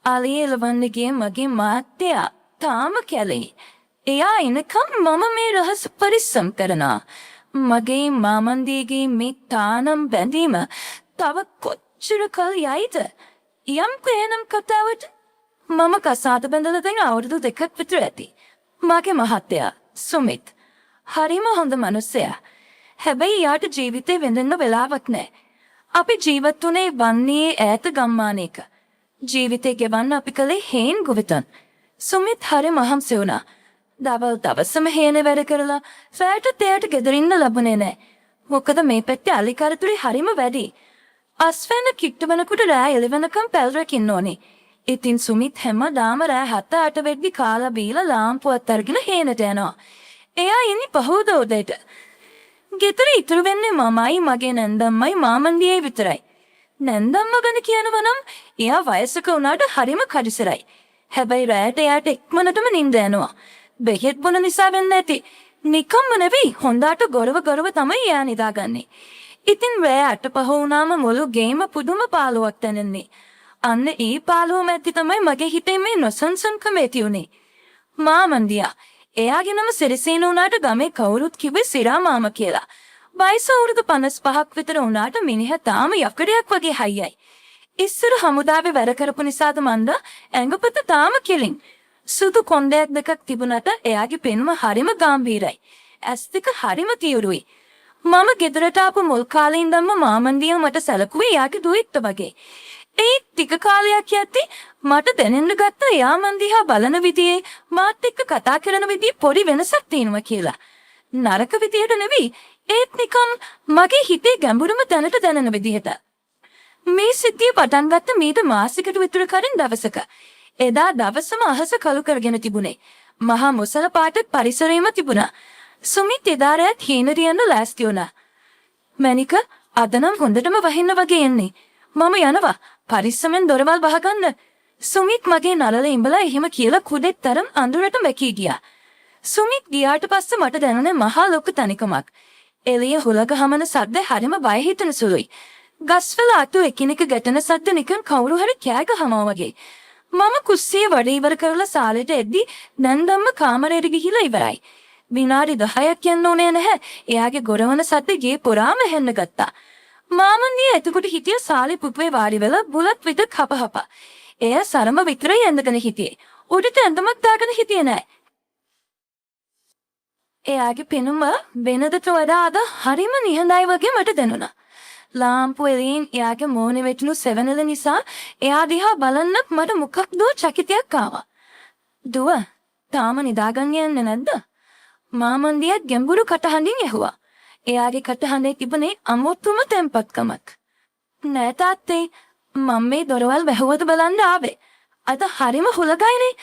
ආලිය එලවන්නගේ මගේ මාත්‍යා තාම කැලේ. එයා එනකම් මම මේ රහස පරිස්සම් කරනවා. මගේ මාමන්දියගේ මේ තානම් බැඳීම තව කොච්චර කල් යයිද? යම්කෝ එනම් කතාවට මම කසාද බැඳලා දැන් අවුරුදු 2ක් විතර ඇති. මගේ මහත්තයා සුමිත් හරිම හොඳ මිනිසයා. හැබැයි යාට ජීවිතේ වෙඳින්න වෙලාවක් නැහැ. අපි ජීවත් වුණේ වන්නේ ඈත ගම්මානයක. ජීවිතේ ගෙවන්න අපි කලේ හේන් ගොවිතැන්. සුමිත් හරි මහන්සි වුණා. දවසම හේනේ වැඩ කරලා ෆෑට තේට ගෙදරින්න ලැබුණේ නැහැ. මොකද මේ පැත්තේ අලි කරතුරි හරිම වැඩි. අස්වැන්න කිට්ටවනකොට රෑ 11 වෙනකම් පැල් රකින්න ඕනේ. ඉතින් සුමිත් හැමදාම රෑ 7-8 වෙද්දි කාලා බීලා ලාම්පුවත් අරගෙන හේනට යනවා. එයා ඉන්නේ පහෝද උදේට. ගෙදර ඉතුරු වෙන්නේ මමයි මගේ නැන්දම්මයි මාමන්දියයි විතරයි. නැන්දම්ම ගැන කියනවා නම් එයා වයසක වුණාට හරිම කඩිසරයි. හැබැයි රෑට එයාට ඉක්මනටම නිින්ද යනවා. බෙහෙත් බොන නිසා වෙන්න ඇති. නිකම්ම නෙවෙයි හොඳට ගොරව තමයි එයා නිදාගන්නේ. ඉතින් රෑ 8 වුණාම මුළු ගේම පුදුම පාළුවක් දැනෙන්නේ. අන්න ඒ පාළුව මැද්දේ තමයි මගේ හිතේ මේ නොසන්සන්කම ඇති උනේ. මාමන්දියා එයාගේ නම සිරිසේන උනාට ගමේ කවුරුත් කිව්වේ සිරා මාමා කියලා. වයස අවුරුදු 55ක් විතර උනාට මිනිහා තාම යකඩයක් වගේ හයියයි. ඉස්සර හමුදාවේ වැඩ කරපු නිසාද මන්ද ඇඟපත තාම කෙලින්. සුදු කොණ්ඩයක් දෙකක් තිබුණට එයාගේ පෙනුම හරිම ගැඹීරයි. ඇස් දෙක හරිම තියුරුයි. මම ගෙදරට ආපු මුල් කාලේ ඉඳන්ම මාමන්දිය මට සැලකුවේ එයාගේ දුවෙක්ට වගේ. ඒ ටික කාලයක් යද්දි මට දැනෙන්න ගත්ත එයා මන් දිහා බලන විදිහේ මාත් එක්ක කතා කරන විදිහේ පොඩි වෙනසක් තියෙනවා කියලා. නරක විදිහට නෙවෙයි ඒත් නිකන් මගේ හිතේ ගැඹුරම දැනට දැනෙන විදිහට. මේ සිද්ධිය පටන් ගත්ත මීට මාසයකට විතර කලින් දවසක. එදා දවසම අහස කළු කරගෙන තිබුණේ. මහා මුසල පාට පරිසරයේම තිබුණා. සුමිත් එදා රැත් හීනරියන්න ලෑස්ති වුණා. මැනික අද නම් හොඳටම වහින්න වගේ එන්නේ. මම යනවා. පරිස්සමෙන් දොරවල් වහගන්න. සුමිත් මගේ නළල ඉඹලා එහෙම කියලා කුඩෙත් තරම් අඳුරට වැකී ගියා. සුමිත් ගියාට පස්සේ මට දැනුනේ මහා ලොකු තනිකමක්. එළිය හුලක හමන සද්ද හරිම බය හිතෙන සුළුයි. ගස්වල අතු එකිනෙක ගැටෙන සද්ද නිකන් කවුරු හරි කෑ ගහනවා වගේ. මම කුස්සිය වැඩ ඉවර කරලා සාලෙට එද්දි නැන්දම්ම කාමරයට ගිහිලා ඉවරයි. විනාඩි 10ක් යන්න ඕනේ නැහැ. එයාගේ ගොරවන සද්ද ගේ පුරාම ඇහෙන්න ගත්තා. මාමන්දිය එතකොට හිටිය සාලේ පුපුවේ වාඩි වෙලා බුලත් විද කපහප. එය සරම විතරයි ඇඳගෙන හිටියේ. උඩට ඇඳුමක් දාගෙන හිටියේ නෑ. එයාගේ පෙනුම වෙනදට වඩා අද හරිම නිහඬයි වගේ මට දැනුණා. ලාම්පු එළියෙන් එයාගේ මෝනේ වැටුණු සෙවණල නිසා එයා දිහා බලන්නත් මට මොකක්දෝ චකිතයක් ආවා. "දුව, තාම නිදාගන්න යන්නේ නැද්ද?" මාමන්දිය ගැඹුරු කටහඬින් ඇහුවා. එයාගේ කටහඬේ තිබුණේ අමුතුම තැම්පත්කමක්. "නෑ තාත්තේ, මම මේ දොරවල් වැහුවද බලන්න ආවේ. අද හරිම හුලගයිනේ."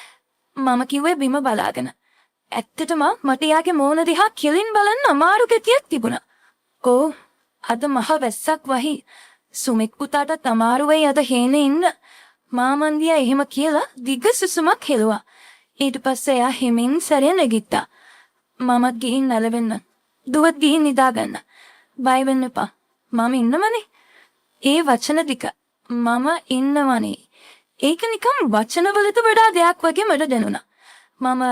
මම කිව්වේ බිම බලාගෙන. ඇත්තටම මට එයාගේ මෝන දිහා කිලින් බලන්න අමාරු ගතියක් තිබුණා. "ඕ, අද මහ වැස්සක් වහි. සුමිත් පුතාට අමාරු වෙයි අද හේනේ ඉන්න." මාමන්දිය එහෙම කියලා දිග සුසුමක් හෙළුවා. ඊට පස්සේ එයා හිමින් සැරේ නැගිට්ටා. "මමත් ගිහින් නැලවෙන්න. දුවත් ගිහින් නිදාගන්න. බය වෙන්න එපා. මම ඉන්නවනේ." ඒ වචන ටික "මම ඉන්නවනේ" ඒක නිකන් වචනවලට වඩා දෙයක් වගේ මට දැනුණා. මම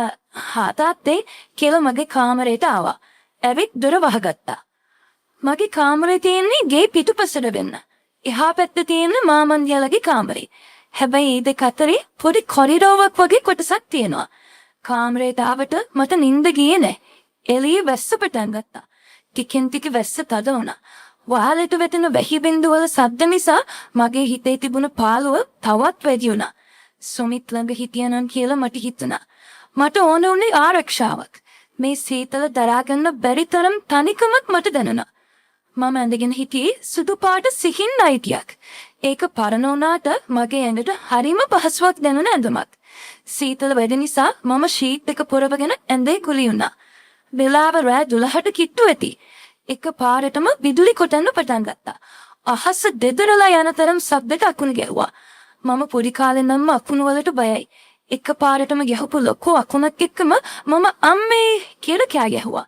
"හාතාත්තේ" කියලා මගේ කාමරයට ආවා. ඇවිත් දොර වහගත්තා. මගේ කාමරේ තියෙන්නේ ගේ පිටුපසට වෙන්න. එහා පැත්තේ තියෙන්නේ මාමන්දියලගේ කාමරේ. හැබැයි මේ දෙක අතරේ පොඩි කොරිඩෝවක් වගේ කොටසක් තියෙනවා. කාමරේට ආවට මට නිින්ද ගියේ නැහැ. එළියේ වැස්ස පටන් ගත්තා. ටිකෙන් ටික වැස්ස තද වුණා. වහලට වැටෙන වැහි බින්දු වල ශබ්ද නිසා මගේ හිතේ තිබුණ පාළුව තවත් වැඩි වුණා. සුමිත් ළඟ හිටියනම් කියලා මට හිතුණා. මට ඕන වුණේ ආරක්ෂාවක්. මේ සීතල දරා ගන්න බැරි තරම් තනිකමක් මට දැනුණා. මම ඇඳගෙන හිටියේ සුදු පාට සිහින් නයිටියක්. ඒක පරණ වුණාට මගේ ඇඟට හරිම පහසුවක් දැනුණ ඇඳුමක්. සීතල වැඩි නිසා මම ෂීට් එක පොරවගෙන ඇඳේ කුලි වුණා. වෙලාව රෑ 12ට කිට්ටු ඇති. එක පාරටම විදුලි කොටන්න පටන් ගත්තා. අහස දෙදරලා යන තරම් ශබ්දක අකුණු ගැහුවා. මම පොඩි කාලේ නම් අකුණු වලට බයයි. එක පාරටම ගැහපු ලොකු අකුණක් එක්කම මම අම්මේ කියලා කෑ ගැහුවා.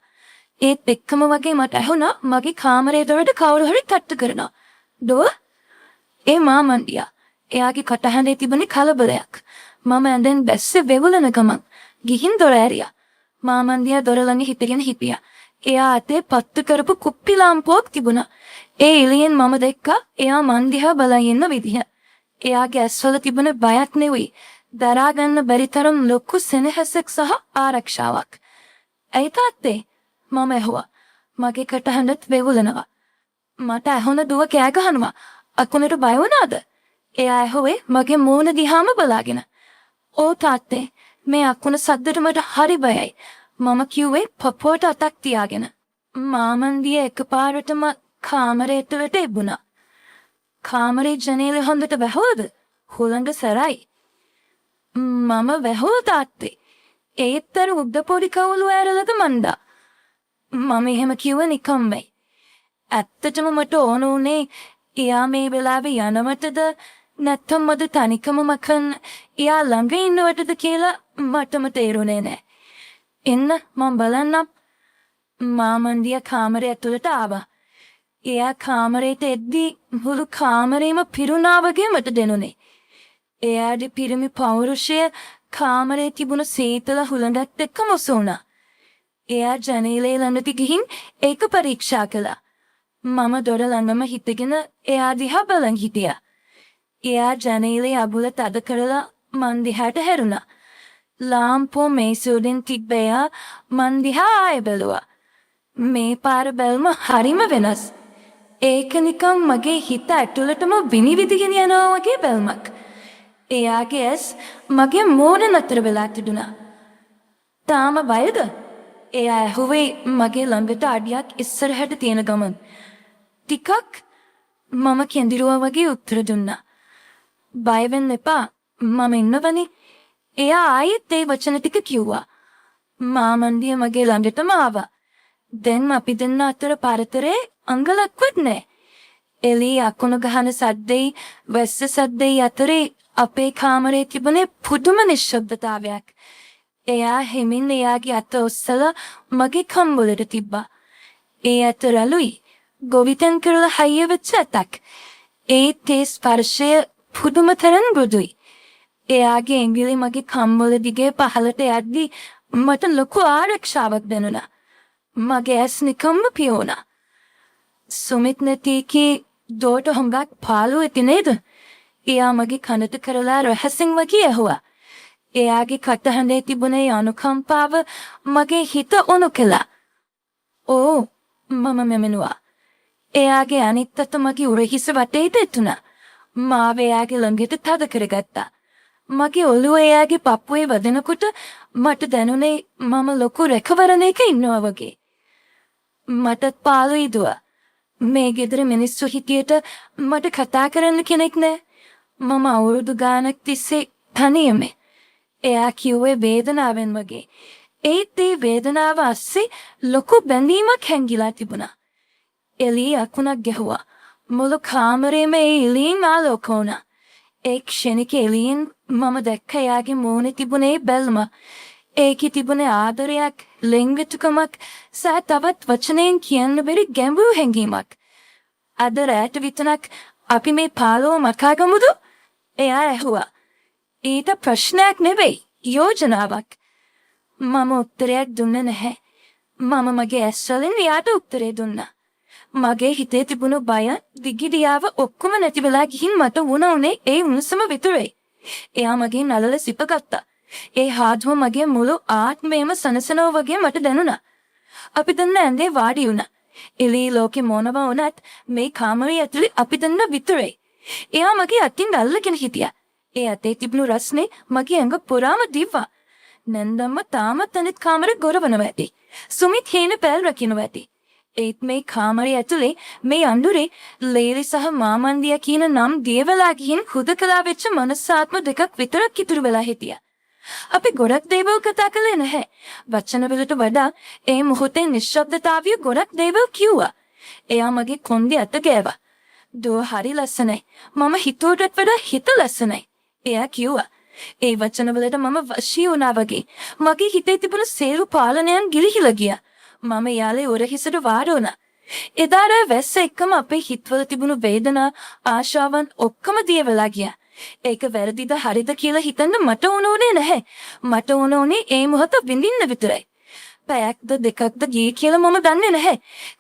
ඒත් එක්කම වගේ මට ඇහුණා මගේ කාමරේ දොරට කවුරු හරි තට්ටු කරනවා. "දොර?" ඒ මාමන්දියා. එයාගේ කටහඬේ තිබුණේ කලබලයක්. මම ඇඳෙන් බැස්සේ වෙවුලන ගමන් ගිහින් දොර ඇරියා. මාමන්දියා දොර ළඟ හිටගෙන හිටියා. එයා අතේ පත්තු කරපු කුප්පි ලාම්පුවක් තිබුණා. ඒ එළියෙන් මම දැක්කා එයා මන් දිහා බලන් ඉන්න විදිහ. එයාගේ ඇස්වල තිබුණ බයක් නෙවෙයි, දරා ගන්න බැරි තරම් ලොකු සෙනෙහසක් සහ ආරක්ෂාවක්. "ඇයි තාත්තේ?" මම ඇහුවා. මගේ කටහඬත් වෙවුලනවා. මට ඇහුණ දුව කෑ ගහනවා. අකුණට බය වුණාද? එයා ඇහුවේ මගේ මූණ දිහාම බලාගෙන. "ඕ තාත්තේ, මේ අකුණ සද්දට මට හරි බයයි." මම කිව්වේ පපුවට අතක් තියාගෙන. මාමන්දිය එකපාරටම කාමරේ ඇතුළට එබුණා. කාමරේ ජනේලෙ හොඳට වැහුවද? හුළඟ සරයි. මම වැහුව තාත්තේ. ඒත් අර උද්ද පොඩි කවුළු ඇරලද මන්දා. මම එහෙම කිව්ව නිකම්මයි. ඇත්තටම මට ඕන උනේ එයා මේ වෙලාවේ යනවටද නැත්නම් මද තනිකම මකන් එයා ළඟ ඉන්නවටද කියලා මටම තේරුනේ නෑ. "එන්න මම බලන්නම්." මාමන්දිය කාමරේ ඇතුළට ආවා. එයා කාමරේට එද්දී මුළු කාමරේම පිරුණා වගේ මට දැනුනේ. එයාගේ පිරිමි පෞරුෂය කාමරේ තිබුණ සීතල හුළඟත් එක්ක මුසු වුණා. එයා ජනේලේ ළඟට ගිහින් ඒක පරීක්ෂා කළා. මම දොර ළඟම හිටගෙන එයා දිහා බලන් හිටියා. එයා ජනේලේ අබුල තද කරලා මන් දිහාට හැරුණා. ලාම්පුව මේසුවෙන් තිබ්බ එයා මන් දිහා ආයෙ බැලුවා. මේ පාර බැල්ම හරිම වෙනස්. ඒක නිකන් මගේ හිත ඇතුළටම විනිවිදගෙන යනවා වගේ බැල්මක්. එයාගේ ඇස් මගේ මූණ නතර වෙලා තිබුණා. "තාම බයද?" එයා ඇහුවේ මගේ ළඟට අඩියක් ඉස්සරහට තියෙන ගමන්. "ටිකක්." මම කෙඳිරුවා වගේ උත්තර දුන්නා. "බය වෙන්න එපා. මම ඉන්නවනේ." එයා ආයෙත් ඒ වචන ටික කිව්වා. මාමන්දිය මගේ ළඟටම ආවා. දැන් අපි දෙන්න අතර පරතරේ අංගලක්වත් නෑ. එළිය අකුණු ගහන සද්දෙයි වැස්ස සද්දෙයි අතරේ අපේ කාමරේ තිබුණේ පුදුම නිශ්ශබ්දතාවයක්. එයා හිමින් එයාගේ අත ඔස්සලා මගේ කම්බලට තිබ්බා. ඒ අත රළුයි, ගොවිතැන් කරලා හයිය වෙච්ච අතක්. ඒත් ඒ ස්පර්ශය පුදුම තරම් මෘදුයි. එයාගේ ඇඟිලි මගේ කම්බල දිගේ පහළට යද්දී මට ලොකු ආරක්ෂාවක් දැනුණා. මගේ ඇස් නිකම්ම පියුණා. "සුමිත් නැතිකේ දෝට හොඟක් පාළු ඇති නේද?" එයා මගේ කනට කරලා රහසින් වගේ ඇහුවා. එයාගේ කටහඬේ තිබුණේ අනුකම්පාව මගේ හිත උණු කළා. "ඕ." මම මෙමෙනුවා. එයාගේ අනිත් අත මගේ උරහිස වටේට එතුණා. මාව එයාගේ ළඟට තද කරගත්තා. මගේ ඔළුව එයාගේ පපුවේ වදිනකොට මට දැනුනේ මම ලොකු රැකවරණයක ඉන්නවා වගේ. මටත් පාළුයි දුව. මේ ගෙදර මිනිස්සු හිටියට මට කතා කරන්න කෙනෙක් නෑ. මම අවුරුදු ගානක් තිස්සේ තනියම. එයා කිව්වේ වේදනාවෙන් වගේ. ඒත් ඒ වේදනාව අස්සේ ලොකු බැඳීමක් හැංගිලා තිබුණා. එළිය අකුණක් ගැහුවා. මුළු කාමරේම ඒ එළියෙන් ආලෝක වුණා. ඒ ක්ෂණික එළියෙන් මම දැක්ක එයාගේ මූණේ තිබුණේ බැල්ම. ඒකේ තිබුණේ ආදරයක්, ලෙන්ගතුකමක්, සහ තවත් වචනයෙන් කියන්න බැරි ගැඹුරු හැඟීමක්. "අද රැට විතරක් අපි මේ පාළුව මකාගමුද?" එයා ඇහුවා. ඊට ප්‍රශ්නයක් නෙවෙයි, යෝජනාවක්. මම උත්තරයක් දුන්නේ නැහැ. මම මගේ ඇස්වලින් එයාට උත්තරේ දුන්නා. මගේ හිතේ තිබුණු බය, දිගිඩියාව ඔක්කොම නැති වෙලා ගිහින් මට වුණේ ඒ උණුසුම විතරයි. එයා මගේ නළල සිපගත්තා. ඒ හාදුව මගේ මුළු ආත්මයම සනසනවා වගේ මට දැනුණා. අපි දෙන්න ඇඳේ වාඩි වුණා. එළිය ලෝකෙ මොනවා වුණත් මේ කාමරේ ඇතුලේ අපි දෙන්න විතරයි. එයා මගේ අතින් අල්ලගෙන හිටියා. ඒ අතේ තිබුණු රස්නේ මගේ ඇඟ පුරාම දිව්වා. නැන්දම්ම තාමත් අනිත් කාමරේ ගොරවනවා ඇති. සුමිත් හේන පැල් රකින්නවා ඇති. ඒත් මේ කාමරේ ඇතුලේ මේ අඳුරේ ලේලි සහ මාමන්දියා කියන නම් දියවලා ගිහින් හුදකලා වෙච්ච මනසාත්ම දෙකක් විතරක් ඉතුරු වෙලා හිටියා. අපි ගොඩක් දේවල් කතා කළේ නැහැ. වචන වලට වඩා ඒ මොහොතේ නිශ්ශබ්දතාවය ගොඩක් දේවල් කිව්වා. එයා මගේ කොන්දේ අත ගෑවා. "දුව හරි ලස්සනයි. මම හිතුවටත් වඩා හිත ලස්සනයි." එයා කිව්වා. ඒ වචන වලට මම වශී වුණා වගේ. මගේ හිතේ තිබුණු සේරු පාලනයන් ගිලිහිලා ගියා. මම යාලේ උරහිසට වාඩි වුණා. එදා රෑ වැස්ස එක්කම අපේ හිතවල තිබුණු වේදනා, ආශාවන් ඔක්කොම දිය වෙලා ගියා. ඒක වැරදිද හරිද කියලා හිතන්න මට ඕනේ නැහැ. මට ඕනේ ඒ මොහොත විඳින්න විතරයි. පැයක්ද දෙකක්ද ගියේ කියලා මම දන්නේ නැහැ.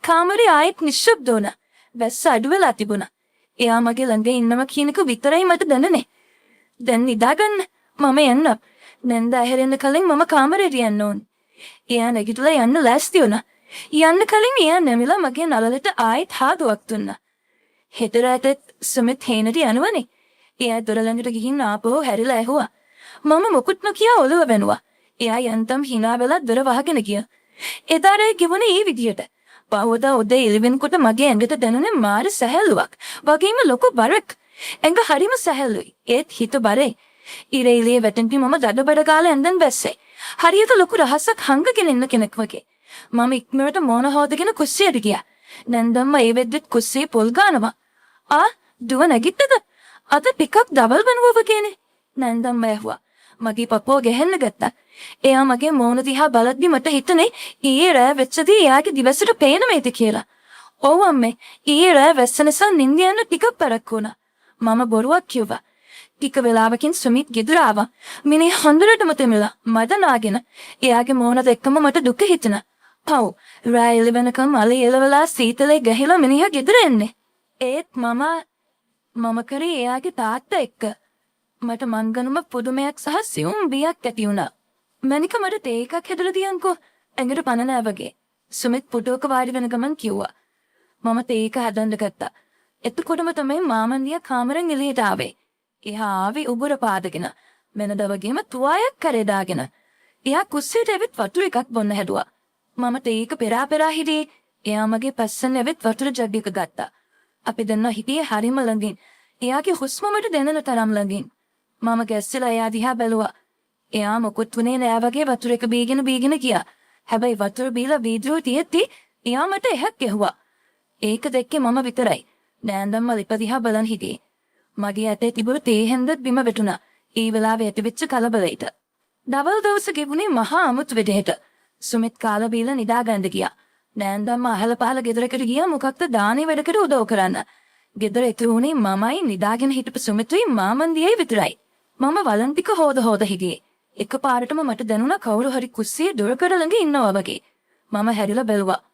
කාමරේ ආයෙත් නිශ්ශබ්ද වුණා. වැස්ස අඩු වෙලා තිබුණා. එයා මගේ ළඟ ඉන්නම කියනක විතරයි මට දැනුනේ. දැන් නිදාගන්න. මම යන්න. නැන්ද ඇහැරෙන්න කලින් මම කාමරේට යන්න ඕනේ. එයා නැගිටලා යන්න ලෑස්ති වුණා. යන්න කලින් එයා නැමිලා මගේ නළලට ආයෙත් හාදුවක් දුන්නා. හෙට රාත්‍රියේ සුමිත් හේනට යනවනේ. එයා දොර ළඟට ගිහින් ආපහු හැරිලා ඇහුවා. මම මොකුත්ම කියා ඔළුව වැනුවා. එයා යන්තම් hina වෙලා දොර වහගෙන ගියා. එදාරේ ගෙවුනේ ඒ විදියට. පහවදා උදේ 11 කොට මගේ ඇඟට දැනුනේ මාර සැහැල්ලුවක්. වගේම ලොකු බරක්. ඇඟ හරිම සැහැල්ලුයි. ඒත් හිත බරේ. ඉරේලියේ වැටෙන්පි මම දඩබඩ ගාලා ඇඳන් බැස්සේ. හරියට ලොකු රහසක් හංගගෙන ඉන්න කෙනෙක් වගේ. මම ඉක්මනට මෝන හොදගෙන කුස්සියට ගියා. නැන්දම්ම ඒ වෙද්දෙත් කුස්සියේ පොල් ගානවා. දුව නැගිට්ටද? අද ටිකක් ඩබල් වෙනවා වගේනේ. නැන්දම්ම ඇහුවා. මගේ පපුව ගැහෙන්න ගත්තා. එයා මගේ මෝන දිහා බලද්දි මට හිතුනේ ඊයේ රෑ වෙච්චදී එයාගේ දිවසට පේන මේද කියලා. ඔව් අම්මේ. ඊයේ රෑ වැස්ස නිසා නිින්ද යන්න ටිකක් පරක් වුණා. මම බොරුවක් කිව්වා. ටික වෙලාවකින් සුමිත් ගෙදර ආවා. මිනිහ හොඳටම තෙමිලා මඩ නාගෙන. එයාගේ මෝන දැක්කම මට දුක හිතුණා. පව්. රෑ 11කම අලේ එලවලා සීතලේ ගහිලා මිනිහ ගෙදර එන්නේ. ඒත් මම කරේ එයාගේ තාත්තා එක්ක. මට මංගනුම පුදුමයක් සහ සියුම් බියක් ඇති වුණා. මැනික මට තේ එකක් හැදලා තියන්කෝ. ඇඟට පණ නෑ වගේ. සුමිත් පුටුවක වාඩි වෙන ගමන් කිව්වා. මම තේ එක හදන්න ගත්තා. එතකොටම තමයි මාමන්දියා කාමරෙන් එළියට ආවේ. එහා ආවේ උගුර පාදගෙන. වෙනද වගේම තුවායක් කරේ දාගෙන. එයා කුස්සියට ඇවිත් වතුර එකක් බොන්න හැදුවා. මම තේ එක පෙරා හිටියේ. එයා මගේ පස්සෙන් ඇවිත් වතුර ජග් එක ගත්තා. අපි දෙන්නා හිටියේ හරිම ළඟින්. එයාගේ හුස්ම මට දැනෙන තරම් ළඟින්. මම ගැස්සලා එයා දිහා බැලුවා. එයා මොකුත් වුණේ නෑ වගේ වතුර එක බීගෙන ගියා. හැබැයි වතුර බීලා වීදුරුව තියෙද්දි එයා මට එහෙක් ගැහුවා. ඒක දැක්කේ මම විතරයි. නෑන්දම්ම ලිප දිහා බලන් හිටියේ. මගේ ඇතේ තිබුණු තේ හැන්දත් බිම වැටුණා. ඒ වෙලාවේ ඇතිවෙච්ච කලබලයට. දවල් දවස ගෙවුනේ මහා අමුතු විදිහට. සුමිත් කාලා බීලා නිදාගන්න ගියා. නෑන්දම්ම අහල පහල ගෙදරකට ගියා මොකක්ද දානේ වැඩකට උදව් කරන්න. ගෙදර ඉතුරු වුණේ මමයි නිදාගෙන හිටපු සුමිතුයි මාමන්දියයි විතරයි. මම වලන් ටික හොද හිටියේ. එකපාරටම මට දැනුණා කවුරු හරි කුස්සියේ දොරකඩ ළඟ ඉන්නවා වගේ. මම හැරිලා බැලුවා.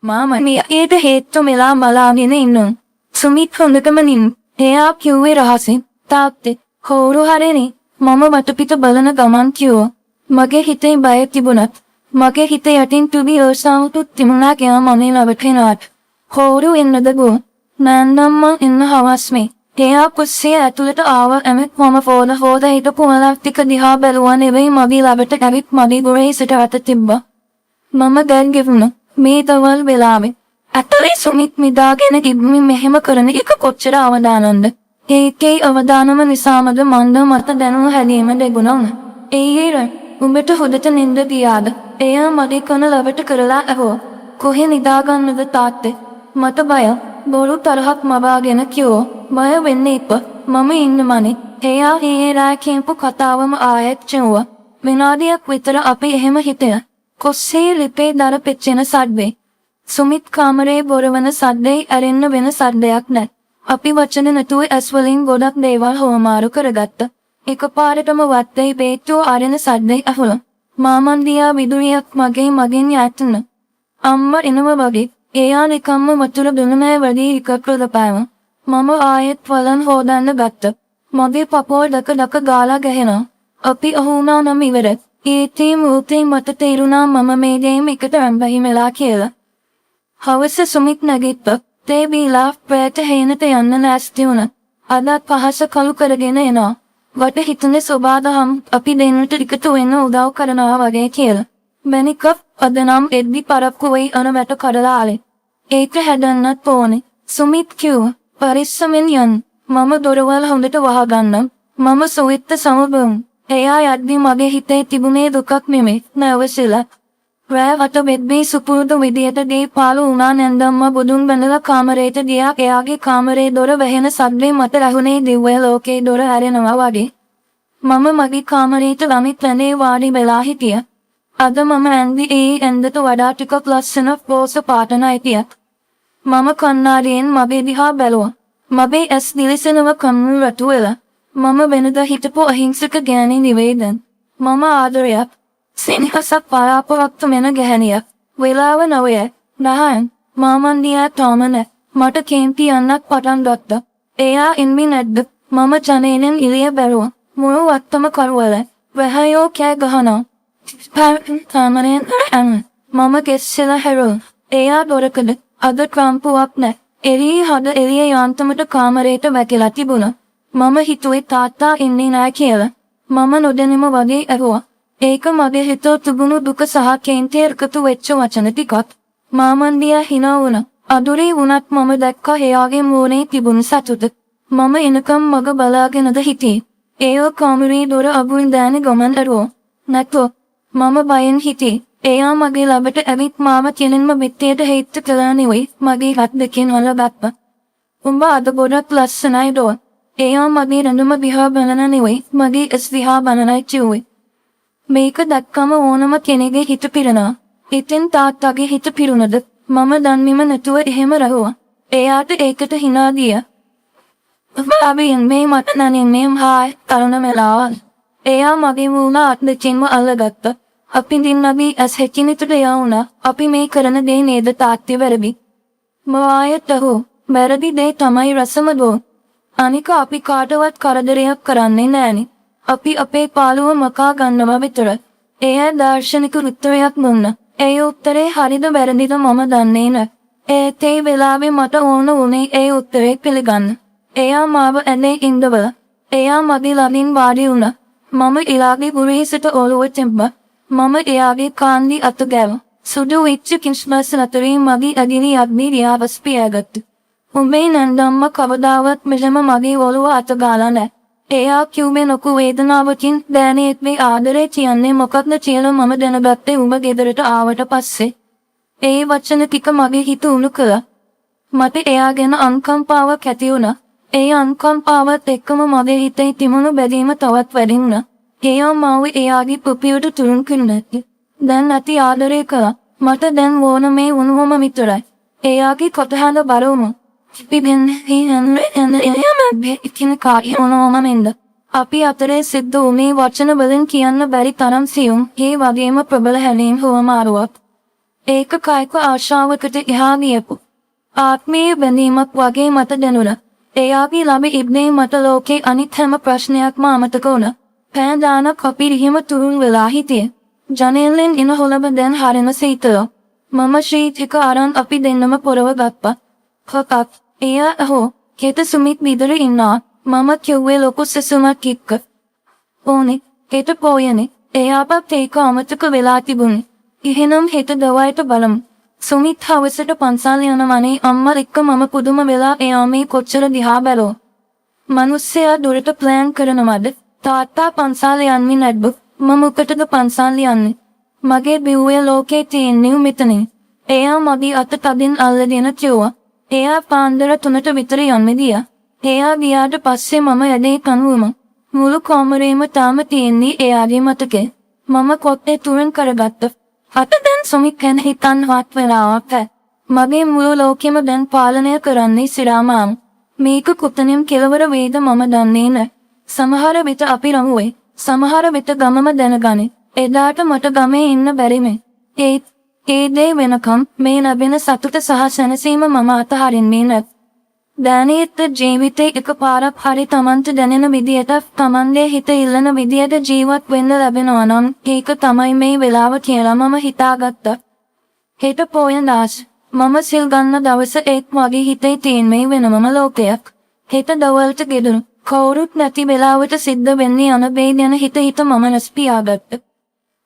මාමණිය ඒට හේතු මෙලා මලාගෙන ඉන්නවා. සුමිත් හොඳටම නින්. එයා කිව්වේ රහසින් තාත්තේ කවුරු හරිනේ මම වටපිට බලන ගමන් කිව්වා. මගේ හිතේ බය තිබුණත් මගේ හිත යටින් තුබි ඔසාවුත් තිමුණා කියලා මම ලවටේනාට. කවුරු එන්නද ගෝ? නෑන්දම්ම එන්න හවස් මේ. එයා කුස්සිය ඇතුළට ආව එමෙත් මම හොද හිටපු මලක් ටික දිහා බැලුවා නෙවෙයි මගේ ළඟට ඇවිත් මගේ ගොරේ සිට අත තිබ්බා. මම දැන් ගෙවුණා. මේ දවල් වෙලාවේ ඇතුලේ සුමිත් මිදාගෙන තිබ්බේ මෙහෙම කරන එක කොච්චර අවදානම්ද? ඒකේ අවදානම නිසාමද මන්ද මට දැනුම හැදීම දෙගුණා වුණා. ඒයිර උඹට හොදට නින්ද ගියාද? එයා මගේ කන ළඟට කරලා ඇහුවා. කොහෙ නිදාගන්නද තාත්තේ? මට බය. බොරු තරහක් මවාගෙන කිව්වා. බය වෙන්න එපා. මම ඉන්නමනේ. එයා හේරා කියපු කතාවම ආයෙත් කියුවා. විනාඩියක් විතර අපි එහෙම හිටියා. කොස්සේ ලිපේ දර පෙච්චෙන සද්දේ. සුමිත් කාමරේ බොරවන සද්දේ අරින්න වෙන සද්දයක් නැත්. අපි වචන නැතුව ඇස් වලින් ගොඩක් දේවල් හොමාරු කරගත්තා. එකපාරටම වත්තේ බේට්ටෝ අරින සද්දේ අහුණා. මාමන්දියා විදුලියක් මගෙන් යැටුණා. අම්මා එනව වගේ. එයා නිකම්ම වතුර දුන්නමේ වැඩි එකප්‍රදපාම. මම ආයෙත් වලන් හොදන්න ගත්තා. මගේ පපුව දක ගාලා ගහනවා. අපි අහුණා නම් ඉවරයි. ඒතේ මුතේ මට තේරුණා මම මේ දෙයින් එකට රම්බහිමලා කියලා. හවස සුමිත් නැගිට්ටා. තේ බීලා ප්‍රේත හේනට යන්න නැස්ති වුණා. අදත් පහස කළු කරගෙන එනවා. වට හිතුනේ සෝබාදහම් අපි දෙන්නට ටිකට වෙන්න උදව් කරනවා වගේ කියලා. මැනිකප් අද නම් එද්දි පරක්කු වෙයි අනමැට කඩලා ආලේ. ඒක හැදන්නත් ඕනේ. සුමිත් කිව්වා. පරිස්සමෙන් යන්න. මම දොරවල් හොඳට වහගන්නම්. මම සුවිත්ත සමබම්. එයා යද්දි මගේ හිතේ තිබුණේ දුකක් නෙමෙයි නැවසිලා. රෑ වට බෙද්දී සුපුරුදු විදියට දී පාළු වුණා නැන්දම්ම බුදුන් බඳලා කාමරේට ගියා. එයාගේ කාමරේ දොර වැහෙන සද්දේ මට ඇහුනේ දිව්‍ය ලෝකේ දොර හැරෙනවා වගේ. මම මගේ කාමරේට ළමිත් වැඳේ වාඩි වෙලා හිටියා. අද මම ඇන්දි ඇඳට වඩා ටිකක් ලස්සන රෝස පාටන හිටියක්. මම කණ්ණාඩියෙන් මගේ දිහා බැලුවා. මගේ ඇස් දිලිසෙනව කම්මුල් රතු වෙලා. මම වෙනද හිටපු අහිංසක ගෑණි නිවේදන්. මම ආදරයක්. සෙනෙහසක් පරාපරක්තු මෙන ගැහැණියක්. වෙලාව 9යි. 10න් මාමන්දියා තාමන මට කේන්ති යන්නක් පටන් ගත්තා. එයා එන්නේ නැද්ද? මම ජනේලෙන් එළිය බැලුවා. මුළු වත්තම කරවල. වැහයෝ කෑ ගහනවා. තාමනේ මම ගෙස්සලා හැරුවා. එයා දොරකඩ අද ක්‍රම්පුවක් නැ. එළිය හද එළිය යාන්තමට කාමරේට වැටිලා තිබුණා. මම හිතුවේ තාත්තා ඉන්නේ නැහැ කියලා. මම නොදැනීම වගේ ඇහුවා. ඒක මගේ හිතේ තිබුණු දුක සහ කේන්තිය එකතු වෙච්ච වචන ටිකක්. මාමන්දියා hina වුණා. අඳුරේ වුණත් මම දැක්කා එයාගේ මූණේ තිබුණු සතුට. මම එනකම් මග බලාගෙනද හිටියේ. ඒ කාමරේ දොර අගුන් දාන ගමන් ඇරුවා. නැතෝ මම බයෙන් හිටියේ. එයා මගේ ළඟට ඇවිත් මාව කෙලින්ම මෙත්තේට හේතු කළා නෙවෙයි මගේ හත් දෙකෙන් අල්ලගත්තා. උඹ අද ගොඩක් ලස්සනයි දෝ. එයා මගේ රඳුම දිහා බලන නෙවෙයි මගේ ඇස් දිහා බලනයි කිව්වේ. මේක දැක්කම ඕනම කෙනෙක්ගේ හිත පිරෙනවා. ඉතින් තාත්තගේ හිත පිරුණද මම දන්නේම නැතුව එහෙම රහුවා. එයාට ඒකට hina ගියා. "බාබින් මේ මට නනින් මෙම් හායි තරුණ මෙලාවල්." එයා මගේ මූණ අත් දෙකෙන්ම අල්ලගත්තා. අපි දින්නබි ඇස් හැකිනිතුට යවුණා. අපි මේ කරන දේ නේද තාත්තේ වැරදි. මොවායට හෝ වැරදි දේ තමයි රසම දෝ. අනික අපි කාටවත් කරදරයක් කරන්නේ නෑනේ. අපි අපේ පාළුව මකා ගන්නවා විතරයි. එයා දාර්ශනික උත්තරයක් දුන්නා. ඒ උත්තරේ හරිද වැරදිද මම දන්නේ නෑ. ඒ වෙලාවේ මට ඕන වුණේ ඒ උත්තරේ පිළිගන්න. එයා මාව ඇනේ ඉඳවලා. එයා මගේ ළඟින් වාඩි වුණා. මම එයාගේ ගුරුහිසට ඔළුව තෙම්බා. මම එයාගේ කාන්දි අත ගැව්වා. සුදු වෙච්ච කිස්මස් අතරේ මගේ අගිනි අග්නි රියාවස් පියාගත්තු. උඹේ නන්දම්ම කවදාවත් මෙහෙම මගේ ඔළුව අත ගාලා නෑ. එයා කිව්වේ ලොකු වේදනාවකින් "දෑනේත් මේ ආදරේ කියන්නේ මොකක්ද කියලා මම දැනගත්තේ උඹ ගෙදරට ආවට පස්සේ." ඒ වචන ටික මගේ හිත උණු කළා. මට එයා ගැන අනුකම්පාවක් ඇති වුණා. ඒ අනුකම්පාවත් එක්කම මගේ හිතේ තිබුණු බැඳීම තවත් වැඩි වුණා. එයා මාව එයාගේ පුපියට තුරුන් කළා. දැන් නැති ආදරේ කළා. මට දැන් ඕන මේ වුණුවම විතරයි. එයාගේ කොටහඬ බරවුණු. අපි අතරේ සිද්ධ වුණේ වචන වලින් කියන්න බැරි තරම් සියුම් ඒ වගේම ප්‍රබල හැලීම් හුවමාරුවක්. ඒක කායික ආශාවකට එහා ගියපු ආත්මීය බැඳීමක් වගේ මට දැනුණා. එයාගේ ළඟ ඉබ්නේ මට ලෝකේ අනිත් හැම ප්‍රශ්නයක්ම අමතක වුණා. පෑ දානක් අපි රිහිම තුරුන් වෙලා හිටියේ. ජනේලෙන් එන හොලම දැන් හරින සීතල. මම ශීතක අරන් අපි දෙන්නම පොරව ගත්තා. කකක් එයා අහෝ කෙත සුමිත් විතර ඉන්නා. මම කිව්වේ ලොකු සසුමක් එක්ක. ඕනේ හෙට පොයනේ. එයාපත් ඒක අමතක වෙලා තිබුණේ. එහෙනම් හෙට දවල්ට බලමු. සුමිත් හවසට පන්සල් යනවනේ අම්මා එක්ක මම පුදුම වෙලා එයා මේ කොච්චර දිහා බැලුවා. මිනිස්සයා දුරට ප්ලෑන් කරනවද? තාත්තා පන්සල් යන්නේ නැද්ද? මම උකටද පන්සල් යන්නේ? මගේ බිව්වේ ලෝකේ තියෙන්නේ මෙතනින්. එයා මගේ අත තදින් අල්ලගෙන කිව්වා. එයා පාන්දර 3ට විතර යන්නේ ගියා. එයා ගියාට පස්සේ මම ඇදේ කනුවම. මුළු කාමරේම තාම තියෙන්නේ එයාගේ මතකේ. මම කොට්ටේ තුරන් කරගත්තා. අත දැන් සොමික් ගැන හිතන්නවත් වෙලාවක් නැහැ. මගේ මුළු ලෝකෙම දැන් පාලනය කරන්නේ සිරාමාම. මේක කොතනින් කෙලවර වේද මම දන්නේ නැහැ. සමහර විට අපි රමුවේ. සමහර විට ගමම දැනගන්නේ. එදාට මට ගමේ ඉන්න බැරිමේ. ඒ දේ වෙනකම් මේ ලැබෙන සතුට සහ සැනසීම මම අතහරින්නේ නැත්. දැනෙත් ජීවිතේ එකපාරක් හරි Tamanට දැනෙන විදියට Tamanගේ හිත ඉල්ලන විදියට ජීවත් වෙන්න ලැබෙනවා නම් ඒක තමයි මේ වෙලාව කියලා මම හිතාගත්තා. හෙට පොයනාස් මම සිල් ගන්න දවස එක් වගේ හිතේ තියෙන මේ වෙනමම ලෝකයක්. හෙට දවල්ට ගෙදර කවුරුත් නැති වෙලාවට සිද්ධ වෙන්නේ යන බේ ගැන හිත මම නැස්පියාගත්තා.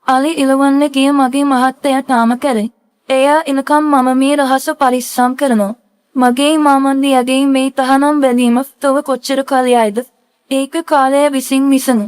අලි ඉලවන්න ගිය මගේ මහත්තයා තාම කරේ. එයා එනකම් මම මේ රහස පරිස්සම් කරනවා. මගේ මාමන්දියගේ මේ තහනම් බැඳීම තව කොච්චර කාලයයිද? ඒක කාලය විසින් විසනු.